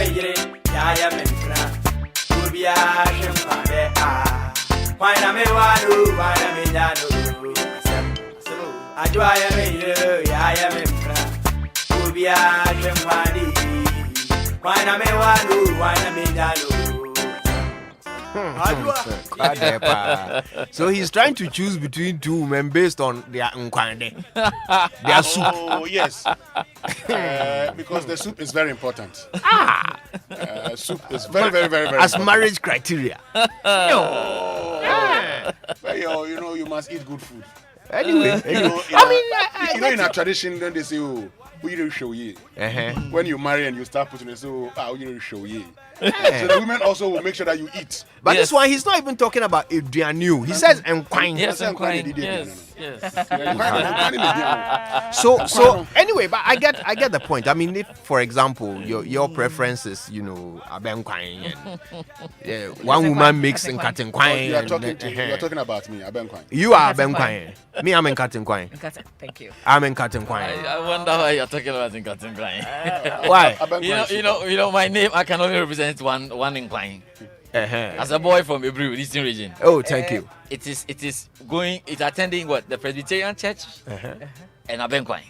me, ya me cry. Ubia, Shempade, ah. Why na me wadu, why na me dadu. So, I do I am me cry. Ubia, Shempade. Why na me wadu, why na me dadu. So he's trying to choose between two women based on their nkwande, their soup. Oh yes, because the soup is very important. Soup is very as important. marriage criteria. You must eat good food. Anyway, In our tradition, then they say, "Oh, we don't show ye." When you marry and you start putting it, so we don't show ye. So the women also will make sure that you eat. But this one, he's not even talking about new. He says enquine. Yes, enquine. Yes. So anyway, but I get the point. I mean, if for example your preference is abenquine, and one woman makes in cutting quine. You are talking about me, abenquine. You are abenquine. Me, I'm in cutting quine. Thank you. I'm in cutting quine. I wonder why you're talking about in cutting quine. Why? You know, my name. I can only represent one incline. As a boy from Ebru, Eastern region. Oh, thank you. It is attending what, the Presbyterian Church and Abenquine.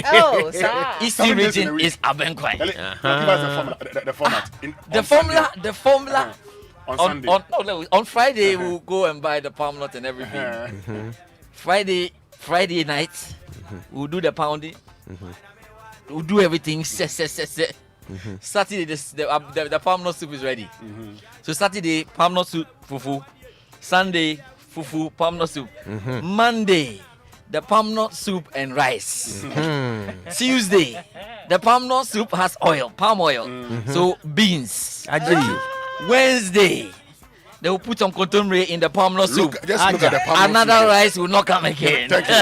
Oh, sir. Eastern region is Abenquine. Give us the format. The formula. On Sunday. On Friday we'll go and buy the palm nut and everything. Friday night we'll do the pounding. We'll do everything. Saturday the palm nut soup is ready. So Saturday palm nut soup fufu. Sunday fufu palm nut soup. Monday the palm nut soup and rice. Tuesday the palm nut soup has palm oil. So beans. Wednesday they will put some contemporary in the palm nut soup. Look at the palm nut Another soup. rice will not come again. Thank you.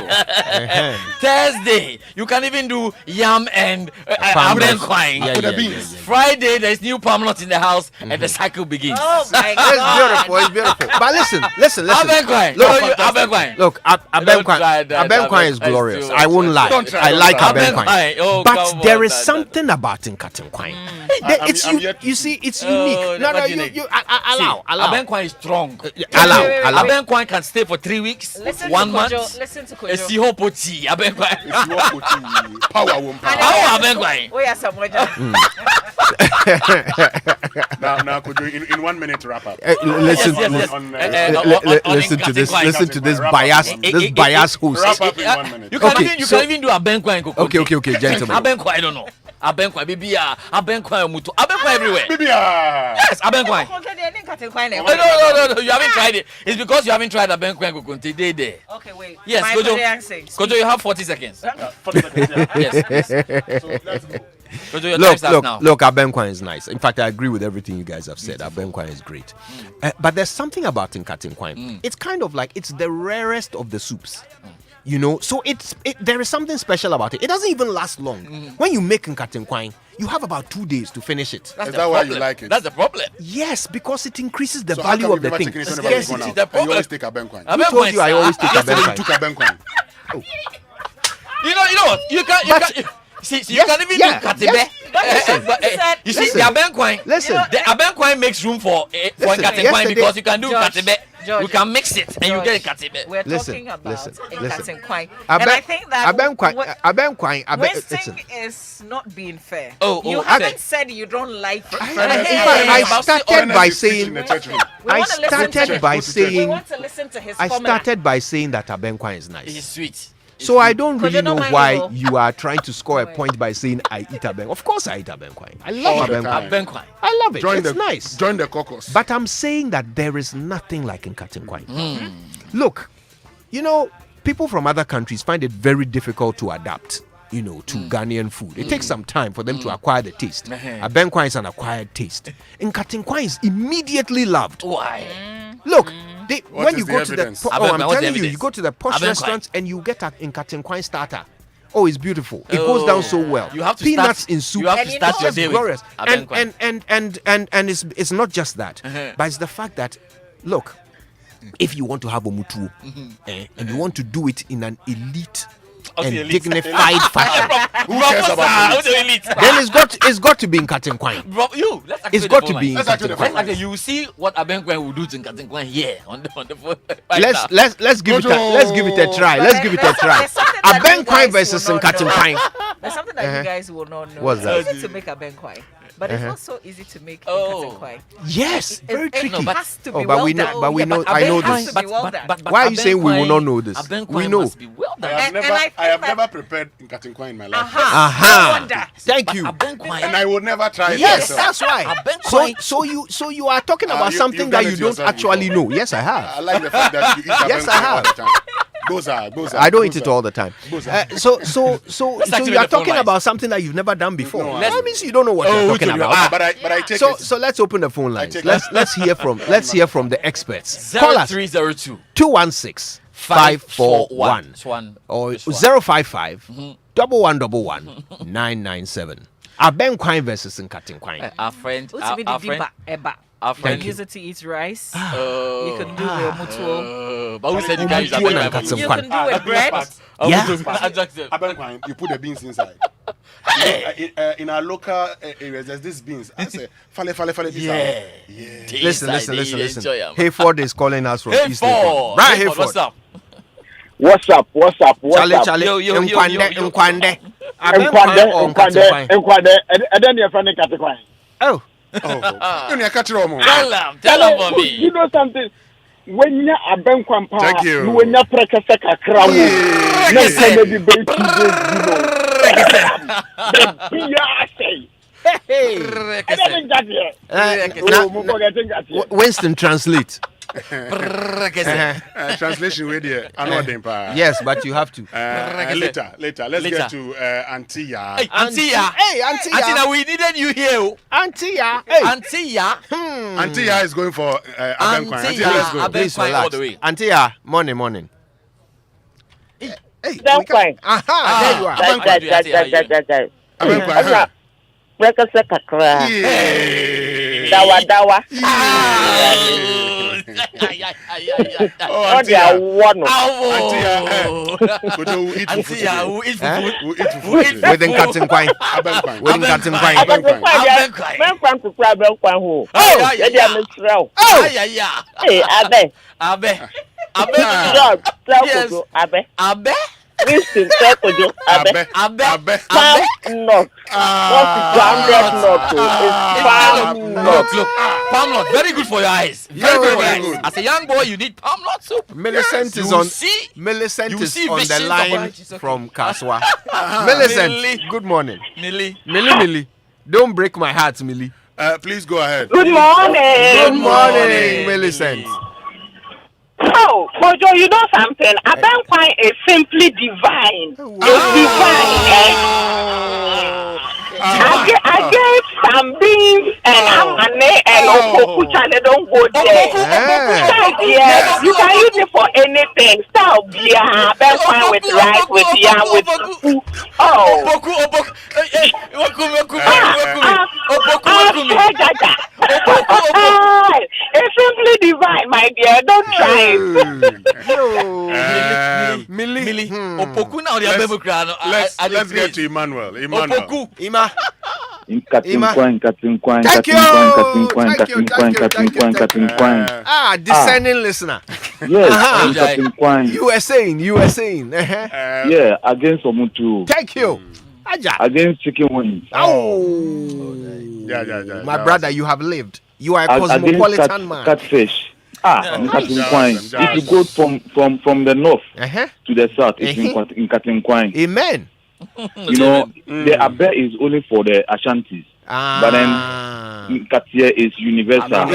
Thursday, you can even do yam and abenquine. Yeah, With the yeah, beans. yeah. Friday, there's new palm nut in the house and the cycle begins. Oh my It's God. beautiful. It's beautiful. But listen. Abenquine. Look, Look, Abenquine is glorious. I won't lie. Don't try I like Abenquine. Abenquine. Oh, But there is on, something about in cutting quine. You see, it's unique. No, you allow. Abenquine is strong. Allow. Abenquine can stay for 3 weeks, Listen 1 to month. Kojo. Listen to A Kojo. sihopoti, Abenquine. Power won't power. How Abenquine? Oh, yes, I'm Now, could you in 1 minute wrap up? Listen to this. Cutting Listen to this Wrap up. bias. This bias host. Wrap up in 1 minute. You can Okay, even even do Abenquine. Okay, gentlemen. Abenquine, I don't know. Abenquine, Bibia, Abenquine, Mutu, Abenquine everywhere. Bibia. Yes, Abenquine. No, you haven't tried it. It's because you haven't tried Abenquine Kukunti. They. Okay, wait. Yes, My Kojo. Korean sings. Kojo, you have 40 seconds. Yes. So let's go. Kojo, your time starts now. Look, Abenquine is nice. In fact, I agree with everything you guys have said. Abenquine is great. But there's something about Nkatin quine. It's kind of like it's the rarest of the soups. So there is something special about it. It doesn't even last long. When you make Nkatin quine, you have about 2 days to finish it. Is that why you like it? That's the problem. Yes, because it increases the So how value come of the you've thing. never taken it whenever Yes, you've gone it out? is. the And you problem. always take Abenquine. Who told you I always take Yesterday you Abenquine? took Abenquine. You know what? You can. See, you can even do Katibe. You see, the Abenquine. Listen. The Abenquine makes room for Listen, Katibe yesterday- because you can do George, Katibe. George, You can mix it and you get a Katibe. We're Listen, talking about listen. Nkatin. And I think that wasting is not being fair. You haven't said you don't like it. I started by saying We want to listen to his formula. started by saying that Abenquine is nice. It's sweet. So I don't Because really you don't know mind why it all. you are trying to score a point by saying I eat Abenquine. Of course I eat Abenquine. I love All the Abenquine. time. Abenquine. I love it. It's nice. Join the caucus. But I'm saying that there is nothing like Nkatin quine. Look, people from other countries find it very difficult to adapt, to Ghanaian food. It takes some time for them to acquire the taste. Abenquine is an acquired taste. Nkatin quine is immediately loved. Why? Look, when is you the go to the evidence? I'm What's the telling you, evidence? you go to the posh Abenquine. restaurants and you get an Nkatin quine starter. Oh, it's beautiful. It goes down so well. You have to peanuts start- in soup. you have to And you start know your what's day glorious. with And Abenquine. and it's not just that, but it's the fact that look, if you want to have a mutuo and you want to do it in an elite and dignified fashion. Who cares about elite? Then it's got to be in Katin Kwine. It's got to be in Katin Kwine. You see what Abenkwan will do to Katin Kwine here on the phone. Let's give it a try. Let's give it a try. Abenkwan versus Katin Kwine. There's something that you guys will not know. What's that? It's easy to make Abenkwan, but it's not so easy to make Katin Kwine. Yes, very tricky. It has to be but well we know, done. but we know. I know this. But Why are you saying we will not know this? We know. Must be well done. I have never prepared in Katin Kwine in my life. Thank you. And I will never try it Yes, myself. that's right. So you are talking about something that you don't actually know. Yes, I I have. like the fact that you eat Yes, Abenkwan I have. all the time. Those are. I don't eat it all the time. So activate you are the phone talking lines. about something that you've never done before. No, That means you don't know what you're talking about. But I take it. So let's open the phone lines. take Let's hear from the experts. Call us 0302 216 541 or 055 1111 997. Abenkwan versus Katin Kwine. Our friend, Our friend use it to eat rice. You can do the mutual. but who said you guys are Mutual better and than Katin You Kwine. can do it bread. Yeah. Abenkwan, you put the beans inside. In our local areas, there's these beans. I say, fale. These are, Listen. Hayford is calling us from East Hayford. Hayford. Right, Hayford. What's up? What's up? Charlie. Yo. Nkwande. Abenkwan or Katin Kwine? And then you're from Katin Kwine. Oh. you catch it all, man. Tell him for me. You know something? When you're Abenkwan, Thank you. when you're Prekaseka Crown, next time maybe baby, Winston, translate. Translation with you. I know them. Yes, but you have to. Later. Let's get to Antia. Auntie, we needed you here. Antia. Hey. Antia. Antia is going for Abenkwan. Antia, let's go. Please Abenkwan all relax. the way. Antia, morning. Hey, That's fine. Aha, there you are. Abenkwan. Prekaseka Crown. Dawa. Oh, They are one. Who eat food. Within Katin Kwine. Abenkwan. Within Katin Kwine. Abenkwan to grab Abenkwan who? Oh, They are Mr. Hey, Abe. Listen, Abe. Palm nut, very good for your eyes. Very good. As a young boy, you need palm nut soup. Millicent is You on. see- Millicent you is see on the visions of line what- from Kaswa. Millicent, Millie. good morning. Millie. Millie. Don't break my heart, Millie. Please go ahead. Good morning. Good morning, Millicent. Oh, Mojo, you know something? Abenkwan is simply divine. It's divine. I gave some beans and amane and opokucha. They don't go there. Yes, you can use it for anything. Style beer, Abenkwan with rice, with yam, with fufu. Oh. It's simply divine, my dear. Don't try it. Millie. Opoku now the Abebu crown. Let's get to Emmanuel. Opoku. Ima. Katin Kwine. Discerning listener. Yes, Katin Kwine. You were saying. Yeah, against Omutu. Thank you. Aja. Against chicken wings. Yeah. My brother, you have lived. You are a cosmopolitan man. Catfish. Katin Kwine. If you go from the north to the south, it's in Katin Kwine. Amen. You know, the Abe is only for the Ashantis. But then Katia is universal. Global.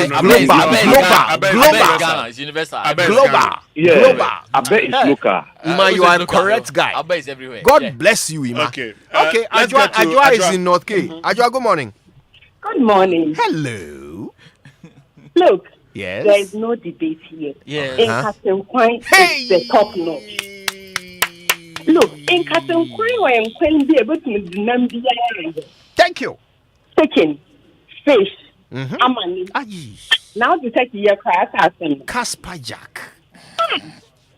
It's universal. Global. Yeah. Global. Abe is local. Ima, you are a correct guy. Abe is everywhere. God bless you, Ima. Okay. Ajwa is in North K. Ajwa, good morning. Good morning. Hello. Look, Yes. there is no debate here. Yes. In Katin Kwine, it's the top notch. Look, in Katin Kwine, when Kwine be able to do Thank you. chicken, fish, amani. Aye. Now to take your class as Casper Jack.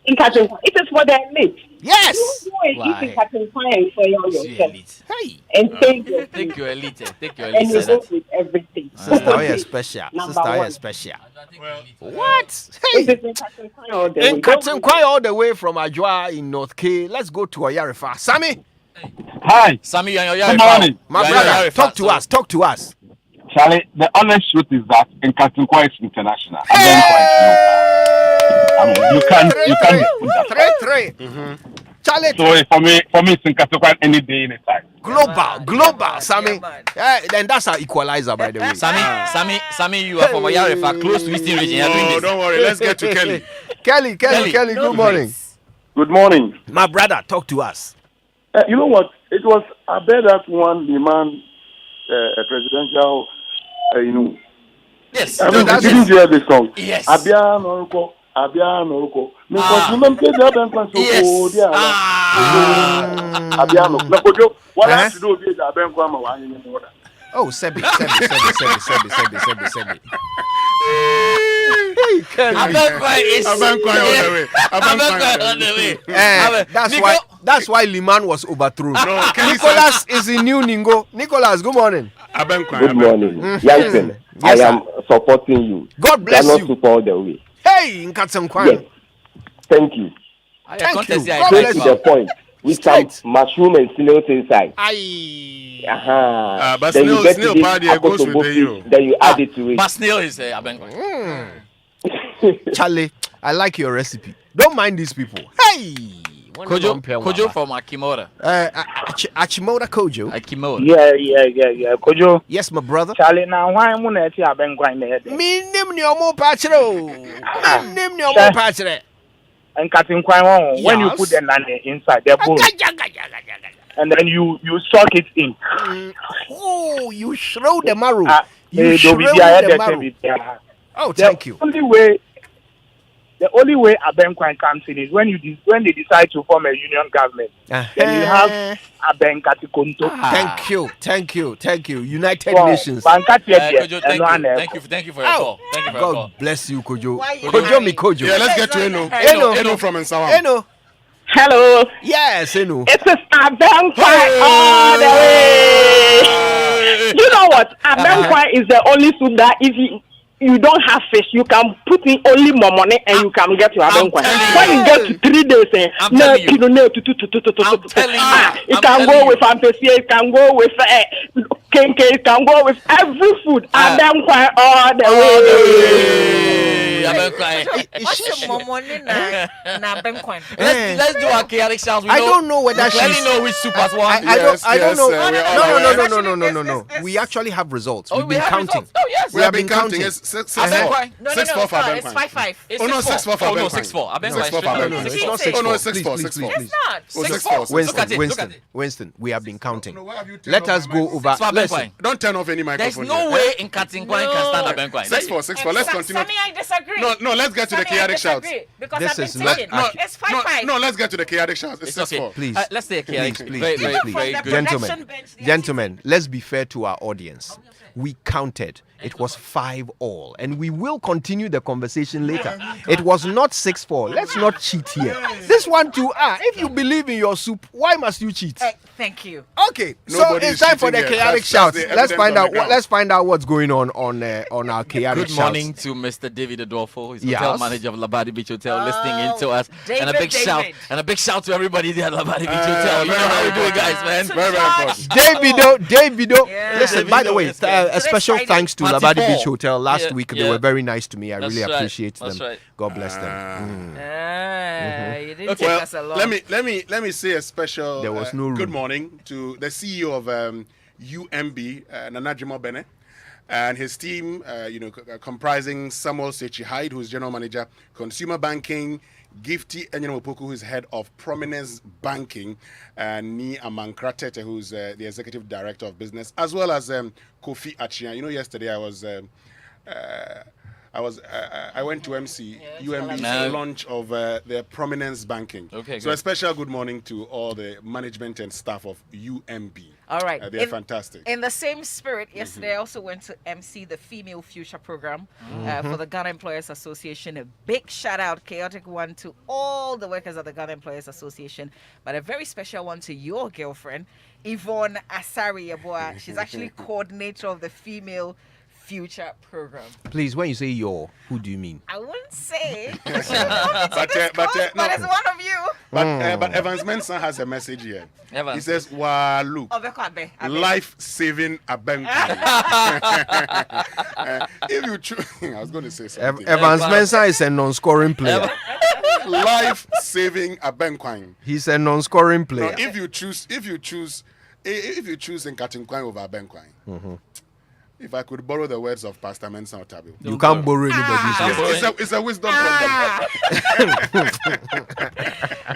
In Katenkwan, it is for the elite. Yes. You go and eat in Katenkwan and enjoy yourself. Hey. And thank you. Take your elite. Take your And elite. you Say go that. with everything. Sister, oh, yeah, special. Number Sister, oh, yeah, one. special. What? It Hey. is in Katenkwan all the way. In Katenkwan all the way from Ajwa in North K. Let's go to Oyarifa. Sammy, Hi, Sammy, you're good morning. my brother, talk to us. Talk to us. Charlie, the honest truth is that Nkatenkwan is international. I mean, you can't put that. 3-3. Charlie, So for me, it's Nkatenkwan any day, anytime. global, Sammy. Then that's our equalizer, by the way. Sammy, you are from Oyarifa, close to Eastern region. You're doing Oh, this. don't worry. Let's get to Kelly. Kelly, good morning. Good morning. My brother, talk to us. You know what? It was I bet that one demand a presidential, Yes. didn't hear the song. Yes. Abia Noroko. Because remember the other one so Abia Noroko. What I have to do is Abia Oh, Sebi. That's why Liman was overthrown. No, Nicholas is in New Ningo. Nicholas, good morning. Good morning. Yankton, Yes, I am supporting you. God bless not you. super all the way. Hey, Nkatenkwan. Yes. Thank you. Thank you. God God Straight bless to you. the point. With some Straight. mushroom and snails inside. But Then you get snail to party this goes akotobo with fish, you. then you add it to it. But snail is Abenkwan. Charlie, I like your recipe. Don't mind these people. Hey! Kojo from Akimora. Achimota Kojo. Akimora. Yeah. Kojo. Yes, my brother. Charlie, now why am I not Abenkwan there? Me nim ni omo pachero. Nim ni omo pachere. And Katenkwan, when you Yes. put the nane inside the bowl, and then you soak it in. Oh, you throw the marrow. You You throw the marrow. Oh, thank you. The only way Abenkwan comes in is when they decide to form a union government. Then you have Abenkatikonto. Thank you. United Nations. Kojo, thank you for your call. Thank you for your call. God bless you, Kojo. Why you Kojo lying? mi Kojo. Yeah, let's get to Eno. Eno. Eno from Nsawam. Eno. Hello. Yes, Eno. It is Abenkwan all the way. You know what? Abenkwan is the only soup that if you don't have fish, you can put in only more money and you can get your Abenkwan. When you get to 3 days, you can go with Fantasia, you can go with Kenke, you can go with every food. Abenkwan all the way. Let's do our chaotic sounds. I don't know whether we clearly she's. know which soup has won. I don't know. No. We actually have results. Oh, We've we been have counting. results. Oh, yes. We have been counting. It's 6-4. No, 6-4 for it's Abenkwan. 5-5. Oh, no, 6-4 for Oh, no, Abenkwan. 6-4. Abenkwan 6-4 for is Abenkwan. No, it's not Please. 6-4. Oh, no, it's Please, 6-4. please, 6-4. please. It's not. Oh, 6-4. 6-4. Look at it. Winston, we have been counting. No, why have you turned Let off us my go microphone? over. It's Listen, Abenkwan. Don't turn off any There's microphone. no way in Katenkwan can stand Abenkwan. 6-4. Let's continue. Sammy, I disagree. No, let's get to the chaotic shouts. Because This I've been is not teaching. accurate. It's 5-5. No, let's get to the chaotic shouts. It's It's okay. 6-4. Please. Let's say a chaotic. Please, Very please. good. Gentlemen, gentlemen, let's be fair to our audience. We counted. It was 5-all, and we will continue the conversation later. It was not 6-4. Let's not cheat here. This one too. If you believe in your soup, why must you cheat? Thank you. Okay, so Nobody it's is time for the cheating here. chaotic That's shouts. the Let's evidence find on out. the ground. Let's find out what's going on our chaotic Good shouts. morning to Mr. David Adolfo. He's Yes. hotel manager of Labadi Beach Hotel, listening in to us. And a David. big shout to everybody there at Labadi Beach Hotel. You know how we do it, guys, man. Very, very important. Davido. Yeah. Listen, by the way, Yes, yes. a special Today's thanks to Party Labadi four. Beach Hotel. Last Yeah, week, they yeah. were very nice to me. I That's really right. appreciate them. That's right. God bless them. You didn't take Well, us along. let me say a special There was no room. good morning to the CEO of UMB, Nana Jimo Bene, and his team, comprising Samuel Sechi Hyde, who's general manager, consumer banking, Gifty Enyemopoku, who's head of Prominence Banking, and Ni Amankratete, who's the executive director of business, as well as Kofi Achia. Yesterday I I went to MC UMB's No. launch of their Prominence Banking. Okay, so good. a special good morning to all the management and staff of UMB. All right. They're fantastic. In the same spirit, yesterday I also went to MC the Female Future Program for the Ghana Employers Association. A big shout out, chaotic one, to all the workers at the Ghana Employers Association, but a very special one to your girlfriend, Yvonne Asari Yeboah. She's actually coordinator of the Female Future Program. Please, when you say your, who do you mean? I wouldn't say, but it's one of you. But Evans Mensah has a message here. Evans. He says, "Wow, look, Abe. life-saving Abenku." If you choose, I was going to say something. Evans Mensah is a non-scoring player. Life-saving Abenku. He's a non-scoring No, player. if you choose Nkatinkwang over Abenkwang, if I could borrow the words of Pastor Mensah Otabil, You can't borrow anybody's words. it's a wisdom from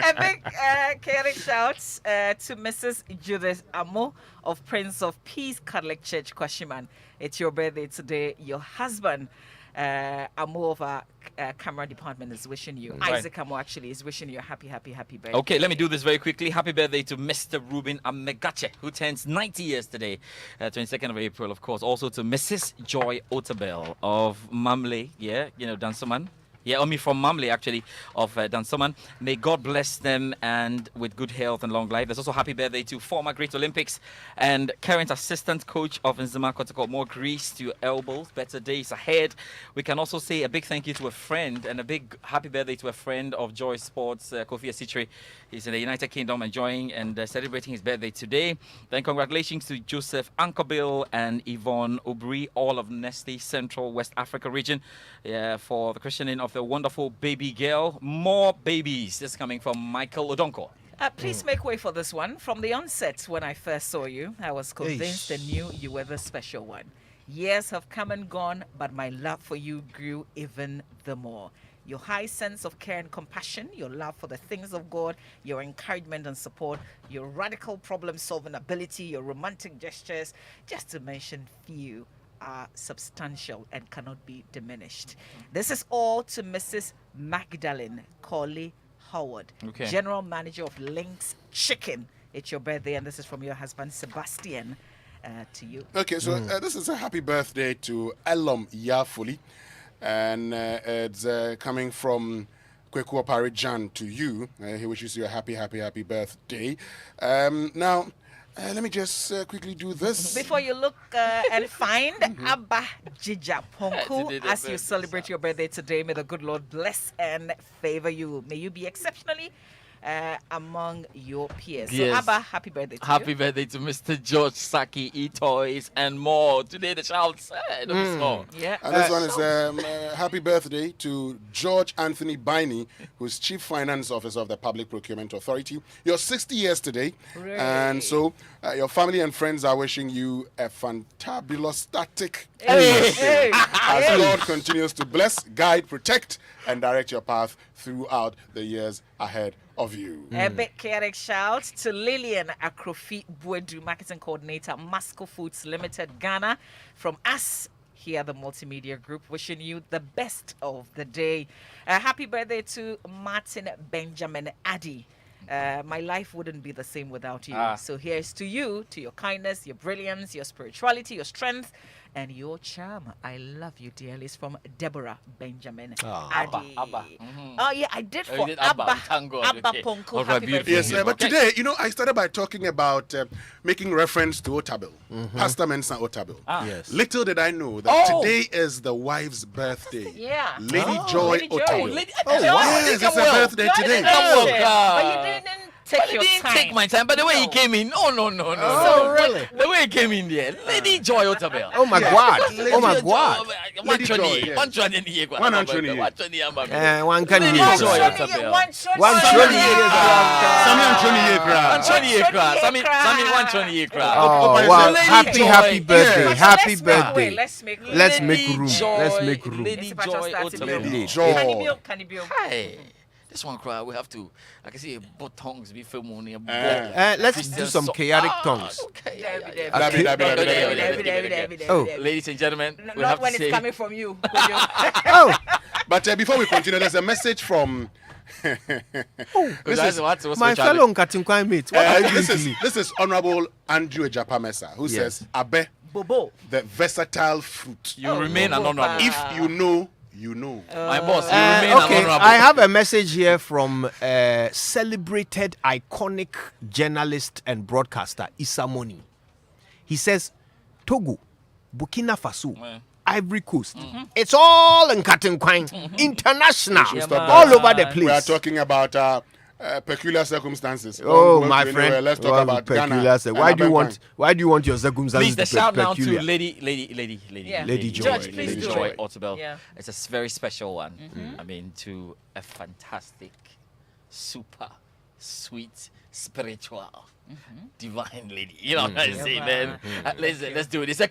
A big chaotic shouts to Mrs. Judith Amo of Prince of Peace Catholic Church, Kwashiman. It's your birthday today. Your husband, Amo of our camera department, is wishing you. Right. Isaac Amo actually is wishing you a happy birthday. Okay, let me do this very quickly. Happy birthday to Mr. Ruben Amegache, who turns 90 years today, 22nd of April, of course. Also to Mrs. Joy Otabel of Mamle, Dansoman. Yeah, only from Mamle, actually, of Dansoman. May God bless them and with good health and long life. There's also happy birthday to former Great Olympics and current assistant coach of Nzima Kotoko. More grease to your elbows, better days ahead. We can also say a big thank you to a friend and a big happy birthday to a friend of Joy Sports, Kofi Asitre. He's in the United Kingdom enjoying and celebrating his birthday today. Then congratulations to Joseph Ankobil and Yvonne Obri, all of Nestle Central West Africa region, for the christening of the wonderful baby girl. More babies. This is coming from Michael Odonko. Please make way for this one. From the onset, when I first saw you, I was convinced and knew you were the special one. Years have come and gone, but my love for you grew even the more. Your high sense of care and compassion, your love for the things of God, your encouragement and support, your radical problem-solving ability, your romantic gestures, just to mention few, are substantial and cannot be diminished. This is all to Mrs. Magdalene Corley Howard, General Manager of Lynx Chicken. It's your birthday, and this is from your husband, Sebastian, to you. Okay, so this is a happy birthday to Elom Yafuli, and it's coming from Kweku Oparijan to you. He wishes you a happy birthday. Now, let me just quickly do this. Before you look and find Abba Jija Ponku as you celebrate your birthday today, may the good Lord bless and favor you. May you be exceptionally among your peers. Yes. So Abba, happy birthday to you. Happy birthday to Mr. George Saki, E-Toys, and more. Today the child said, Yeah. And this one is happy birthday to George Anthony Biney, who's Chief Finance Officer of the Public Procurement Authority. You're 60 years today. Hooray. And so your family and friends are wishing you a fantabulous static as God continues to bless, guide, protect, and direct your path throughout the years ahead of you. A big chaotic shout to Lillian Akrofi Buedu, Marketing Coordinator, Masco Foods Limited, Ghana. From us here, the Multimedia Group, wishing you the best of the day. Happy birthday to Martin Benjamin Addy. My life wouldn't be the same without you. So here's to you, to your kindness, your brilliance, your spirituality, your strength, and your charm. I love you dearly. It's from Deborah Benjamin Addy. Abba. Oh yeah, I did for did Abba. Thank God. Abba Okay. Ponku. All right, Happy beautiful. birthday. Yes, but today, I started by talking about making reference to Otabil, Pastor Mensah Otabil. Yes. Little did I know that today is the wife's birthday. Yeah. Lady Joy Lady Joy. Otabil. Lady- Yes, it's her birthday today. But you didn't take But your it didn't time. take my time. But the way he came in, no. Oh, really? The way he came in there, Lady Joy Otabel. Oh my God! Oh my God! Lady Joy, yes. 120. 120. 120. One can Lady hear. Joy One Otabel. 120 years. Sami Anthony Yekra. 120 acre. Oh Lady wow! Joy. Happy birthday! Yes. Happy Let's make way. birthday! Let's make way. Let's make Lady room. Joy- Let's make room. Lady Mr. Pacho Joy starts Otabel. Lady Can you Joy. build? Can you build? Hey. this one cry. We have to. I can see a both tongues be film on here. Let's do some chaotic tongues. Okay. Oh, Ladies and gentlemen, we Not have when to it's say. coming from you. oh, But before we continue, there's a message from. This is what's my fellow Nkatinkwan mate. What are you doing to me? This is Honorable Andrew Ejapamesa, who says, Abe, Bobo. the versatile fruit. You remain an honorable. If you know, you know. My boss, you remain an Okay, honorable. I have a message here from celebrated, iconic journalist and broadcaster Isamoni. He says, Togo, Burkina Faso, Ivory Coast, it's all in Nkatinkwan, international, all over the place. We are talking about peculiar circumstances. Oh, Don't my go friend. anywhere. Let's talk about peculiar Ghana. Why do you want your circumstances Please, the to be shout down peculiar? to Lady Yeah. Lady Joy. George, please Lady do Joy it. Otterbell. Yeah. It's a very special one. I mean, to a fantastic, super sweet, spiritual, divine lady. You know what I say, man? Let's do it. It's a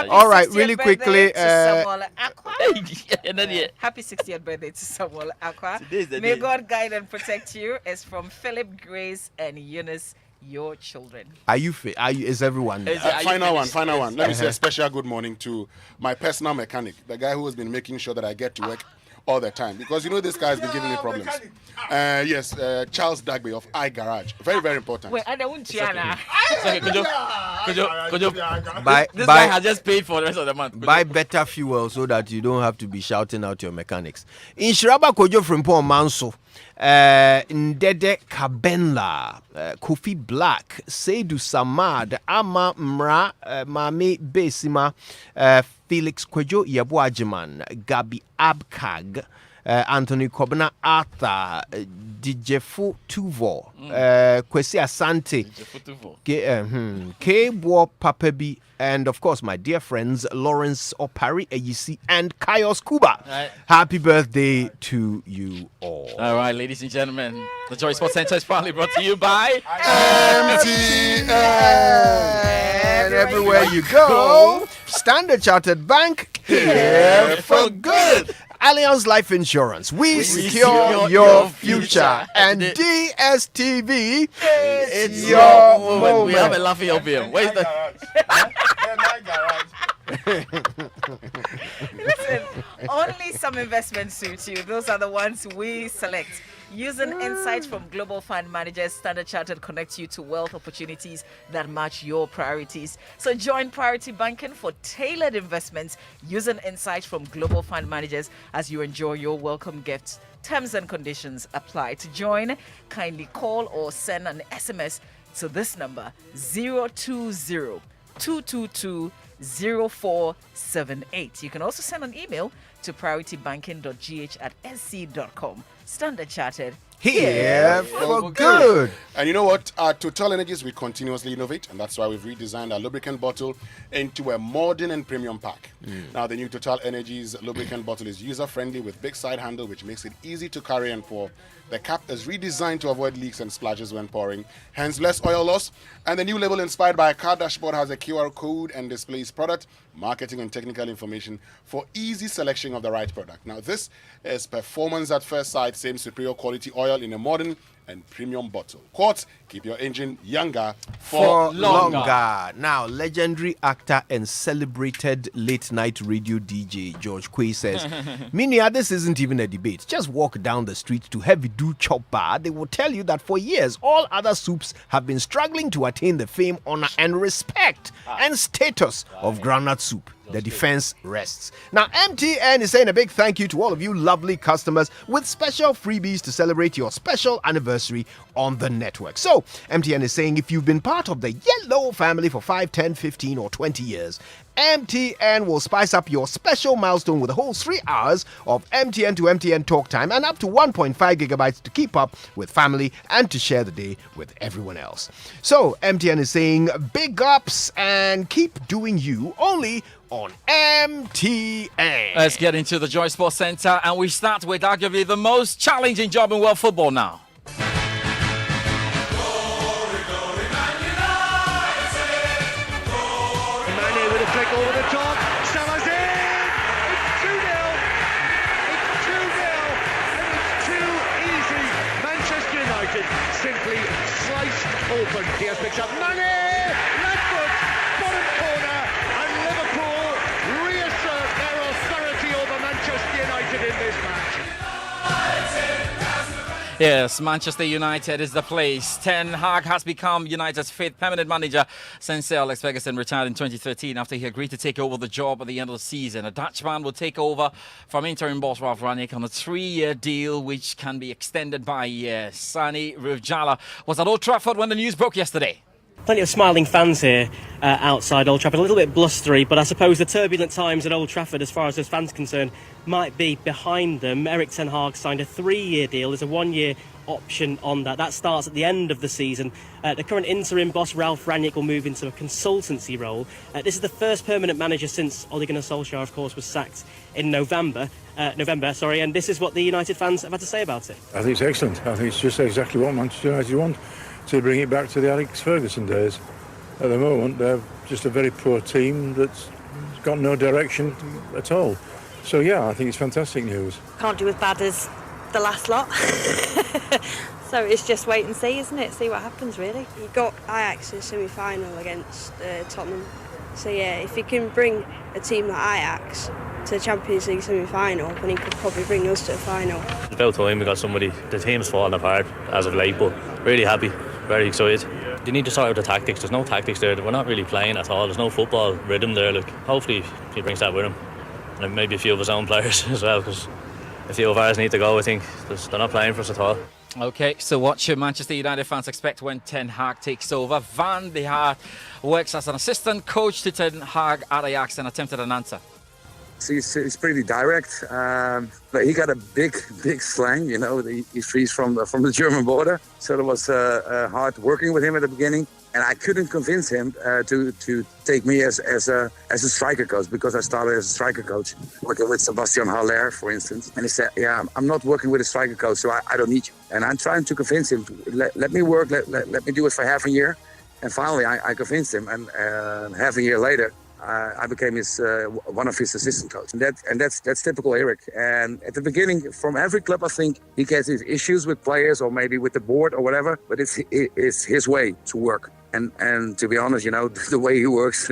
All right, really quickly. Happy 60th birthday to Samuel Aqua. Today's the May day. God guide and protect you. It's from Philip, Grace, and Eunice, your children. Are you? Is everyone? Is- Are you Final one. finished? Let me say a special good morning to my personal mechanic, the guy who has been making sure that I get to work all the time. Because you know this guy has been giving me problems. Yes, Charles Dagbe of iGarage. Very, very important. Wait, I don't Tiana. Could you, Buy, this guy buy, has just paid for the rest of the month. buy better fuel so that you don't have to be shouting out your mechanics. In Shiraba Kojo from Paul Manso, Ndede Kabenla, Kofi Black, Seidu Samad, Ama Mra, Mame Besima, Felix Kwejo Yabuajiman, Gabi Abkag, Anthony Kobna Arthur, Dijefu Tuvo, Kwesi Asante, K-Bo Papebi, and of course my dear friends Lawrence Opari Eyisi and Kaios Kuba. Right. Happy birthday to you all. All right, ladies and gentlemen, the Joy Sports Center is proudly brought to you by MTN. And everywhere you go, Standard Chartered Bank, here for good. Allianz Life Insurance, we secure your future. And DSTV, it's your moment. We have a laughing opium. Where's the? Listen, only some investments suit you. Those are the ones we select. Using insights from global fund managers, Standard Chartered connects you to wealth opportunities that match your priorities. So join Priority Banking for tailored investments using insights from global fund managers as you enjoy your welcome gifts. Terms and conditions apply. To join, kindly call or send an SMS to this number 020-222-0478. You can also send an email to prioritybanking.gh@sc.com. Standard Chartered, here for good. And you know what? At Total Energies, we continuously innovate, and that's why we've redesigned our lubricant bottle into a modern and premium pack. Now, the new Total Energies lubricant bottle is user-friendly with big side handle, which makes it easy to carry and pour. The cap is redesigned to avoid leaks and splashes when pouring, hence less oil loss. And the new label inspired by a car dashboard has a QR code and displays product, marketing, and technical information for easy selection of the right product. Now, this is performance at first sight, same superior quality oil in a modern and premium bottle. Quartz, keep your engine younger For longer. Now, legendary actor and celebrated late night radio DJ George Quay says, Minia, this isn't even a debate. Just walk down the street to Heavy Do Chop Bar. They will tell you that for years, all other soups have been struggling to attain the fame, honor, and respect and status of groundnut soup. The defense rests. Now, MTN is saying a big thank you to all of you lovely customers with special freebies to celebrate your special anniversary on the network. So, MTN is saying if you've been part of the Yellow family for 5, 10, 15, or 20 years, MTN will spice up your special milestone with a whole 3 hours of MTN to MTN talk time and up to 1.5 gigabytes to keep up with family and to share the day with everyone else. So, MTN is saying big ups and keep doing you only on MTN. Let's get into the Joy Sports Center, and we start with arguably the most challenging job in world football now. Mane with a flick over the top. Salah's in! open. Diaz picks up Mane! Left foot! Bottom corner! And Liverpool reassert their authority over Manchester United in this match. Yes, Manchester United is the place. Ten Hag has become United's fifth permanent manager since Sir Alex Ferguson retired in 2013 after he agreed to take over the job at the end of the season. A Dutchman will take over from interim boss Ralf Rangnick on a 3-year deal which can be extended by a year. Sani Rujala was at Old Trafford when the news broke yesterday. Plenty of smiling fans here outside Old Trafford, a little bit blustery, but I suppose the turbulent times at Old Trafford, as far as those fans are concerned, might be behind them. Erik ten Hag signed a 3-year deal. There's a 1-year option on that. That starts at the end of the season. The current interim boss, Ralf Rangnick, will move into a consultancy role. This is the first permanent manager since Ole Gunnar Solskjaer, of course, was sacked in November, and this is what the United fans have had to say about it. I think it's excellent. I think it's just exactly what Manchester United want, to bring it back to the Alex Ferguson days. At the moment, they're just a very poor team that's got no direction at all. So, yeah, I think it's fantastic news. Can't do as bad as the last lot. So it's just wait and see, isn't it? See what happens, really. You got Ajax in semi-final against Tottenham. So, yeah, if he can bring a team like Ajax to the Champions League semi-final, then he could probably bring us to the final. It's about time we got somebody. The team's falling apart as of late, but really happy, very excited. They need to sort out the tactics. There's no tactics there. We're not really playing at all. There's no football rhythm there. Look, hopefully he brings that with him, and maybe a few of his own players as well, because a few of ours need to go. I think they're not playing for us at all. Okay, so what should Manchester United fans expect when Ten Hag takes over? Van de Haar works as an assistant coach to Ten Hag at Ajax and attempted an answer. He's pretty direct, but he got a big slang. You know, he's from the German border, so it was hard working with him at the beginning. And I couldn't convince him to take me as a striker coach, because I started as a striker coach, working with Sebastian Haller, for instance. And he said, "Yeah, I'm not working with a striker coach, so I don't need you." And I'm trying to convince him to let me work, let me do it for half a year. And finally, I convinced him, and half a year later, I became one of his assistant coaches. And that's typical Erik. And at the beginning, from every club, I think he gets his issues with players or maybe with the board or whatever, but it's his way to work. And to be honest, you know, the way he works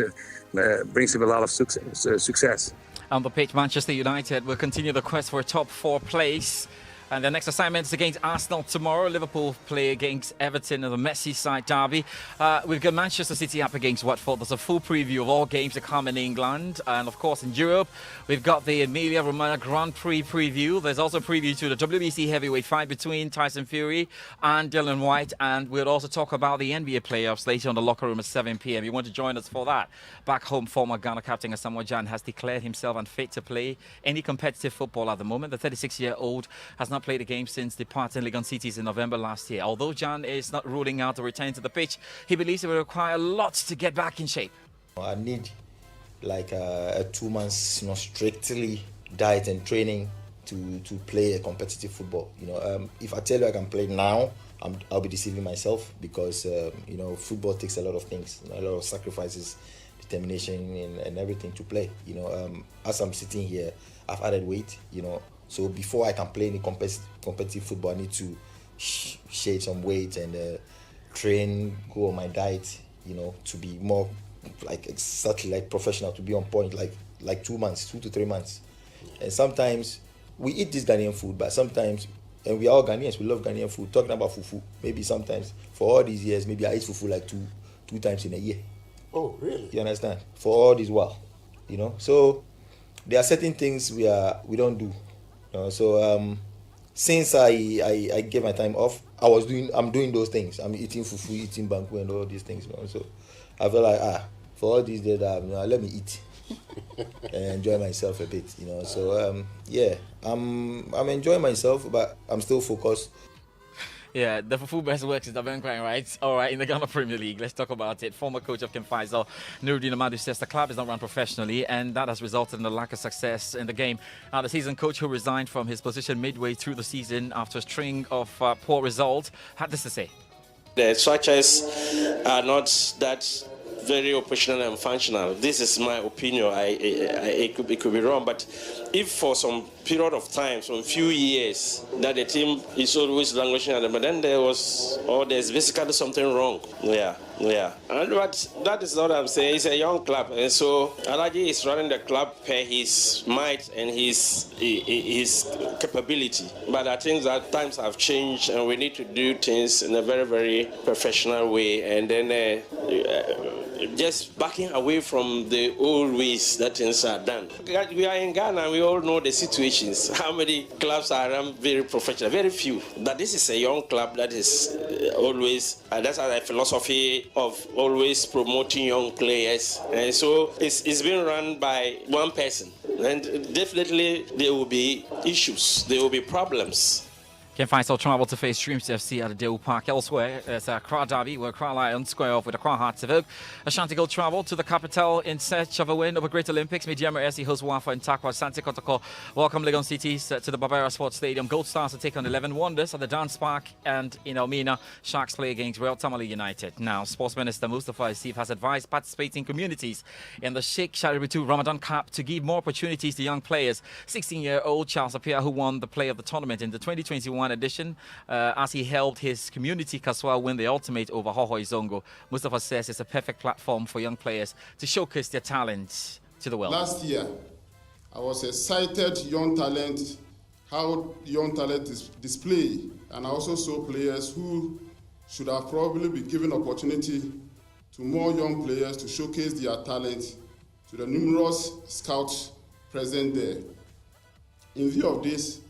brings him a lot of success. On the pitch, Manchester United will continue the quest for a top 4 place. And their next assignment is against Arsenal tomorrow. Liverpool play against Everton in the Merseyside derby. We've got Manchester City up against Watford. There's a full preview of all games to come in England. And of course in Europe, we've got the Emilia Romagna Grand Prix preview. There's also a preview to the WBC heavyweight fight between Tyson Fury and Dylan White. And we'll also talk about the NBA playoffs later on the locker room at 7 p.m. You want to join us for that? Back home, former Ghana captain Asamoah Gyan has declared himself unfit to play any competitive football at the moment. The 36-year-old has not played a game since departing Legon Cities in November last year. Although Gyan is not ruling out a return to the pitch, he believes it will require lots to get back in shape. I need like a 2 months, strictly diet and training to play a competitive football. If I tell you I can play now, I'll be deceiving myself, because football takes a lot of things, a lot of sacrifices, determination, and everything to play. As I'm sitting here, I've added weight. So before I can play any competitive football, I need to shave some weight and train, go on my diet, to be more exactly like professional, to be on point, like 2 months, 2 to 3 months. And sometimes we eat this Ghanaian food, but sometimes, and we are all Ghanaians, we love Ghanaian food. Talking about fufu, maybe sometimes for all these years, maybe I eat fufu like two times in a year. Oh, really? You understand? For all this while, So there are certain things we don't do. Since I gave my time off, I'm doing those things. I'm eating fufu, eating banku, and all these things. So I feel like for all these days, let me eat and enjoy myself a bit. So I'm enjoying myself, but I'm still focused. Yeah, the fufu best works is the Benquine, right? All right, in the Ghana Premier League, let's talk about it. Former coach of Ken Faisal, Nuruddin Amadu, says the club is not run professionally, and that has resulted in a lack of success in the game. Now, the season coach, who resigned from his position midway through the season after a string of poor results, had this to say. The structures are not that very operational and functional. This is my opinion. It could be wrong, but if for some period of time, some few years, that the team is always languishing at them, but then there's basically something wrong. Yeah. But that is what I'm saying. It's a young club, and so Alaji is running the club per his might and his capability. But I think that times have changed, and we need to do things in a very, very professional way, and then just backing away from the old ways that things are done. We are in Ghana, we all know the situations. How many clubs are run very professional? Very few. But this is a young club that is always, that's a philosophy of always promoting young players. And so it's been run by one person. And definitely there will be issues, there will be problems. Ken Faisal travel to face Streams FC at Dale Park. Elsewhere, it's a Accra derby where Accra Lions square off with Accra Hearts of Oak. Ashanti Gold travel to the capital in search of a win over Great Olympics. Mediama SC hosts Wafa and Takwa. Santi Kotoko welcome Legon Cities to the Barbera Sports Stadium. Gold Stars to take on 11 Wonders at the Dance Park, and in Elmina, Sharks play against Real Tamale United. Now, Sports Minister Mustafa Asif has advised participating communities in the Sheikh Shaributu Ramadan Cup to give more opportunities to young players. 16-year-old Charles Appiah, who won the play of the tournament in the 2021 edition, as he helped his community Kaswa win the ultimate over Hohoi Zongo. Mustafa says it's a perfect platform for young players to showcase their talent to the world. Last year, I was excited young talent, how young talent is displayed, and I also saw players who should have probably been given opportunity to more young players to showcase their talent to the numerous scouts present there. In view of this,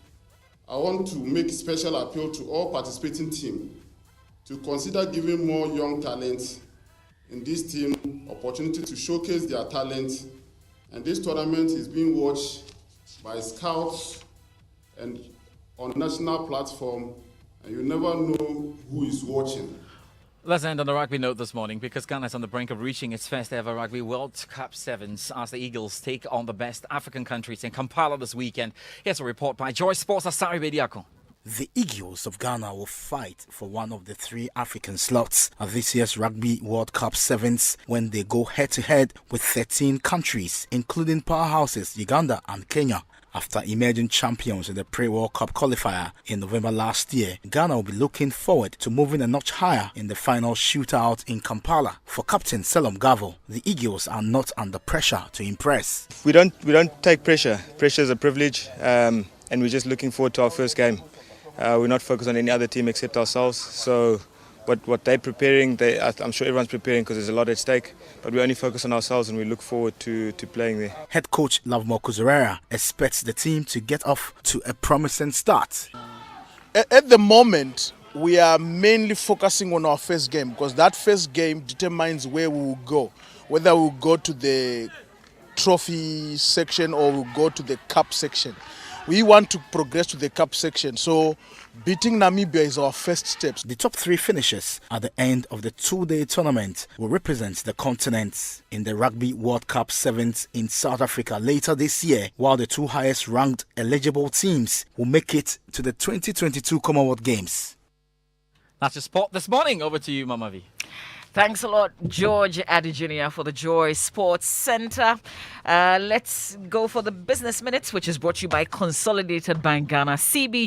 I want to make special appeal to all participating teams to consider giving more young talent in this team opportunity to showcase their talent. And this tournament is being watched by scouts and on national platform, and you never know who is watching. Let's end on a rugby note this morning because Ghana is on the brink of reaching its first ever Rugby World Cup Sevens as the Eagles take on the best African countries in Kampala this weekend. Here's a report by Joy Sports' Asari Bediako. The Eagles of Ghana will fight for one of the 3 African slots at this year's Rugby World Cup Sevens when they go head-to-head with 13 countries, including powerhouses Uganda and Kenya. After emerging champions in the pre-World Cup qualifier in November last year, Ghana will be looking forward to moving a notch higher in the final shootout in Kampala. For Captain Selom Gavo, the Eagles are not under pressure to impress. We don't take pressure. Pressure is a privilege, and we're just looking forward to our first game. We're not focused on any other team except ourselves. So what they're preparing, I'm sure everyone's preparing because there's a lot at stake. But we only focus on ourselves and we look forward to playing there. Head coach Lovemore Kuzurera expects the team to get off to a promising start. At the moment, we are mainly focusing on our first game because that first game determines where we will go. Whether we'll go to the trophy section or we'll go to the cup section. We want to progress to the cup section, so beating Namibia is our first steps. The top 3 finishers at the end of the 2-day tournament will represent the continent in the Rugby World Cup Sevens in South Africa later this year, while the 2 highest ranked eligible teams will make it to the 2022 Commonwealth Games. That's your sport this morning. Over to you, Mama V. Thanks a lot, George Addy Jr. for the Joy Sports Center. Let's go for the Business Minutes, which is brought to you by Consolidated Bank Ghana, CB